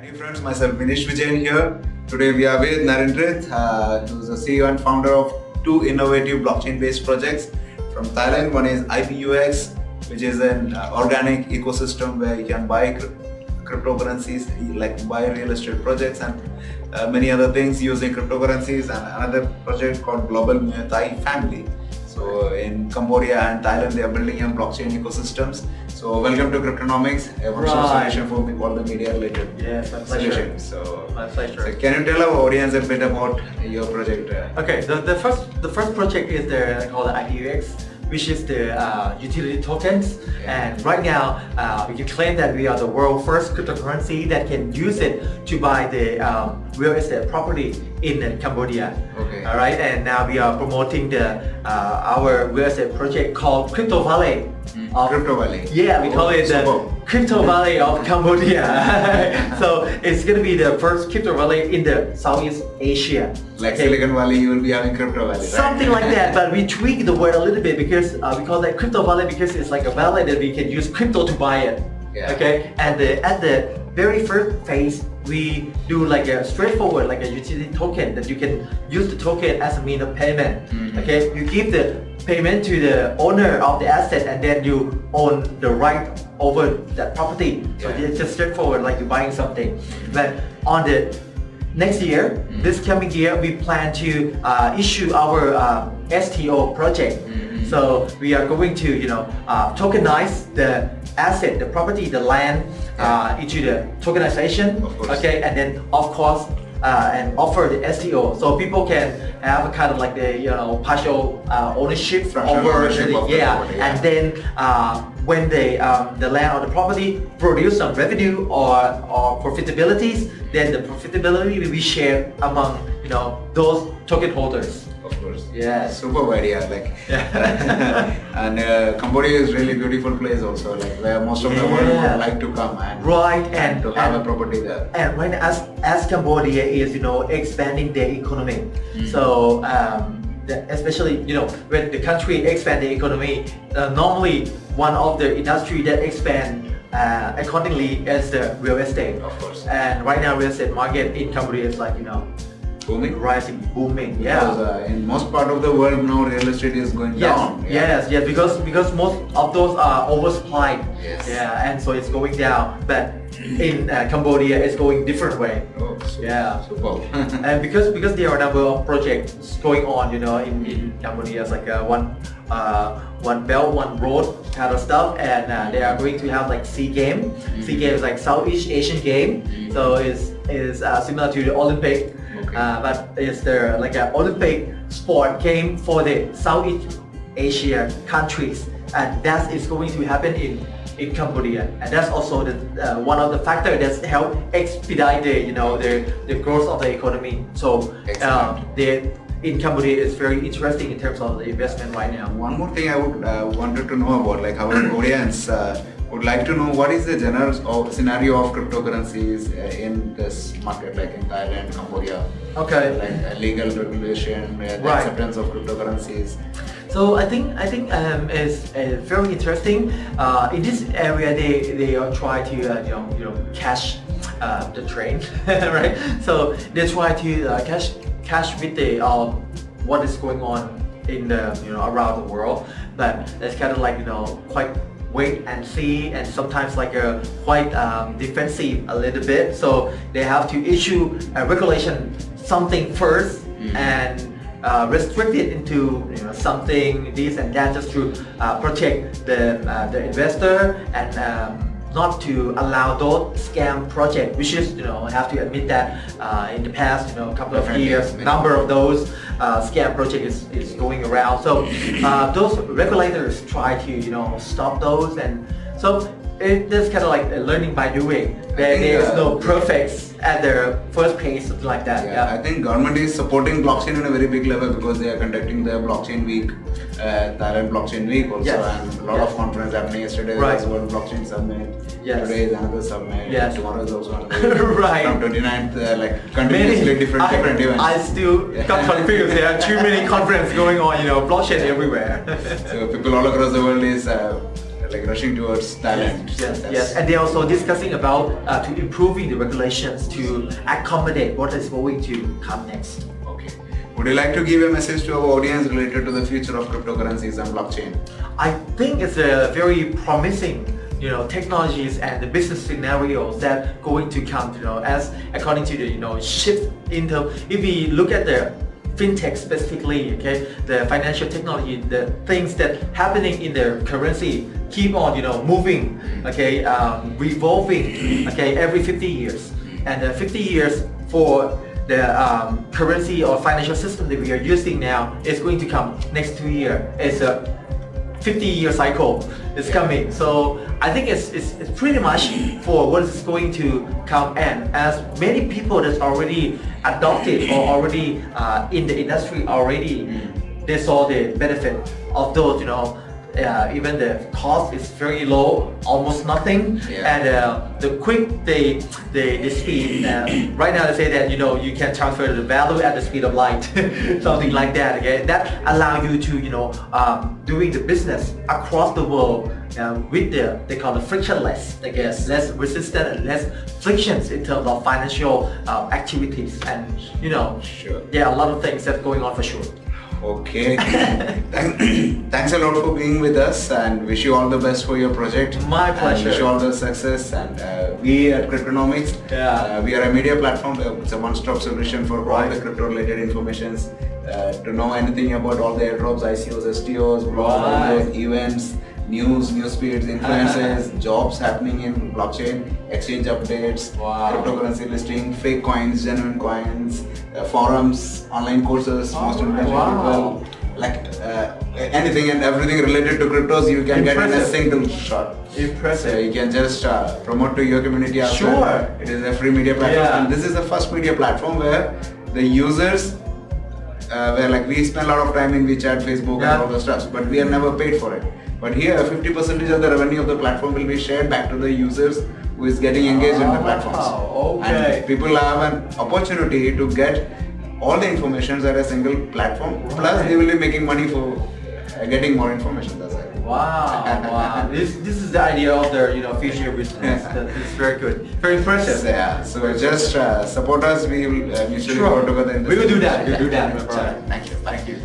Dear friends, myself Minish Vijayan here. Today we are with Narendrit, who's the CEO and founder of two innovative blockchain-based projects from Thailand. One is IPUX, which is an organic ecosystem where you can buy cryptocurrencies, like buy real estate projects and many other things using cryptocurrencies, and another project called Global Muay Thai Family. So in Cambodia and Thailand, they are building on blockchain ecosystems. So welcome to Cryptonomics, a one-stop solution for all the media-related solutions. So, My pleasure. So can you tell our audience a bit about your project? Okay, the first project is called the IPUX, which is the utility tokens. And right now, we can claim that we are the world's first cryptocurrency that can use it to buy the real estate property in Cambodia. Okay. All right, and now we are promoting our real estate project called Crypto Valley. Crypto Valley. Yeah, we call it the Crypto Valley of Cambodia. So it's going to be the first crypto valley in the Southeast Asia. Like Silicon Valley, you will be having Crypto Valley, right? Something like that, but we tweak the word a little bit because we call that Crypto Valley because it's like a valley that we can use crypto to buy it. Yeah. Okay, and at the very first phase, we do like a straightforward, like a utility token that you can use the token as a means of payment. Okay, you give the payment to the owner of the asset, and then you own the right over that property. So it's just straightforward, like you're buying something. But on the next year, this coming year, we plan to issue our STO project. So we are going to, tokenize the asset, the property, the land into the tokenization. Okay, and then of course and offer the STO, so people can have a kind of like the partial ownership over and then when the land or the property produce some revenue or profitabilities, then the profitability will be shared among those token holders. Of course. Yeah. Superb idea. And Cambodia is really beautiful place also, like where most of the world would like to come and to have a property there. And right now, as Cambodia is expanding their economy, so especially when the country expand the economy, normally one of the industry that expand accordingly is the real estate. Of course. And right now, real estate market in Cambodia is like Booming. rising, booming. Because in most part of the world now, real estate is going down. Yes, because most of those are oversupplied. Yes. Yeah, and so it's going down. But in Cambodia, it's going different way. Oh, superb. And because there are a number of projects going on, in Cambodia, it's like one belt, one road kind of stuff, and they are going to have like SEA Games. SEA Games is like Southeast Asian game, so it's similar to the Olympic. But it's like an Olympic sport game for the Southeast Asia countries, and that is going to happen in Cambodia, and that's also one of the factors that's help expedite the growth of the economy. So in Cambodia is very interesting in terms of the investment right now. One more thing I would wanted to know about, like our audience would like to know what is the general scenario of cryptocurrencies in this market, like in Thailand, Cambodia. Okay. Like legal regulation, the acceptance of cryptocurrencies. So I think is very interesting. In this area, they are try to cash the train, right? So they try to cash with the what is going on in the around the world, but it's kind of like quite wait and see, and sometimes like quite defensive a little bit. So they have to issue a regulation something first and restrict it into something this and that, just to protect the investor and not to allow those scam projects, which is have to admit that in the past couple of years, number of those scam projects is going around. So those regulators try to stop those, and so it's kind of like learning by doing. There is no perfect at their first pace, something like that. I think government is supporting blockchain on a very big level because they are conducting their blockchain week, Thailand Blockchain Week also, and a lot of conference happening. Yesterday there was one blockchain summit. Today is another summit. Tomorrow is also another. From 29th, like continuously different events. I still got confused. There are too many conferences going on. Blockchain everywhere. So people all across the world is like rushing towards Thailand. So Yes, that's- yes, and they're also discussing about to improving the regulations to accommodate what is going to come next. Okay. Would you like to give a message to our audience related to the future of cryptocurrencies and blockchain? I think it's a very promising, technologies and the business scenarios that going to come, as according to the, shift into, if we look at the fintech specifically, okay, the financial technology, the things that happening in the currency keep on, moving, okay, revolving, okay, every 50 years. And 50 years for the currency or financial system that we are using now is going to come next 2 years. It's a 50-year cycle is coming. So I think it's pretty much for what is going to come, and as many people that's already adopted or already in the industry already, they saw the benefit of those, even the cost is very low, almost nothing, Yeah. and the quick the speed. Right now they say that you can transfer the value at the speed of light, something like that. Okay, that allow you to doing the business across the world with they call it frictionless. I guess less resistant and less frictions in terms of financial activities, and Sure. there are a lot of things that's going on for sure. Okay. Thanks a lot for being with us, and wish you all the best for your project. My And pleasure. wish you all the success. And we at Cryptonomics, Yeah. we are a media platform. It's a one-stop solution for all Right. the crypto-related informations. To know anything about all the airdrops, ICOs, STOs, blogs, Right. videos, events, news feeds, influences, jobs happening in blockchain, exchange updates, Wow. cryptocurrency listing, fake coins, genuine coins, forums, online courses, most important Wow. people, like anything and everything related to cryptos you can get in a Impressive. single shot. So Impressive. you can just promote to your community as Sure. well. It is a free media platform, Yeah. and this is the first media platform where the users where like we spend a lot of time in WeChat, Facebook Yeah. and all the stuff, but we are never paid for it. But here 50% of the revenue of the platform will be shared back to the users who is getting engaged in the platforms. Okay. And people have an opportunity to get all the information at a single platform, plus they will be making money for getting more information. That's it. Wow, wow. This is the idea of the future business. It's very good, very impressive. Yeah, so just support us. We will mutually Sure. work together in this. We will do that. We'll do that. No Sure. problem. Thank you. Thank you.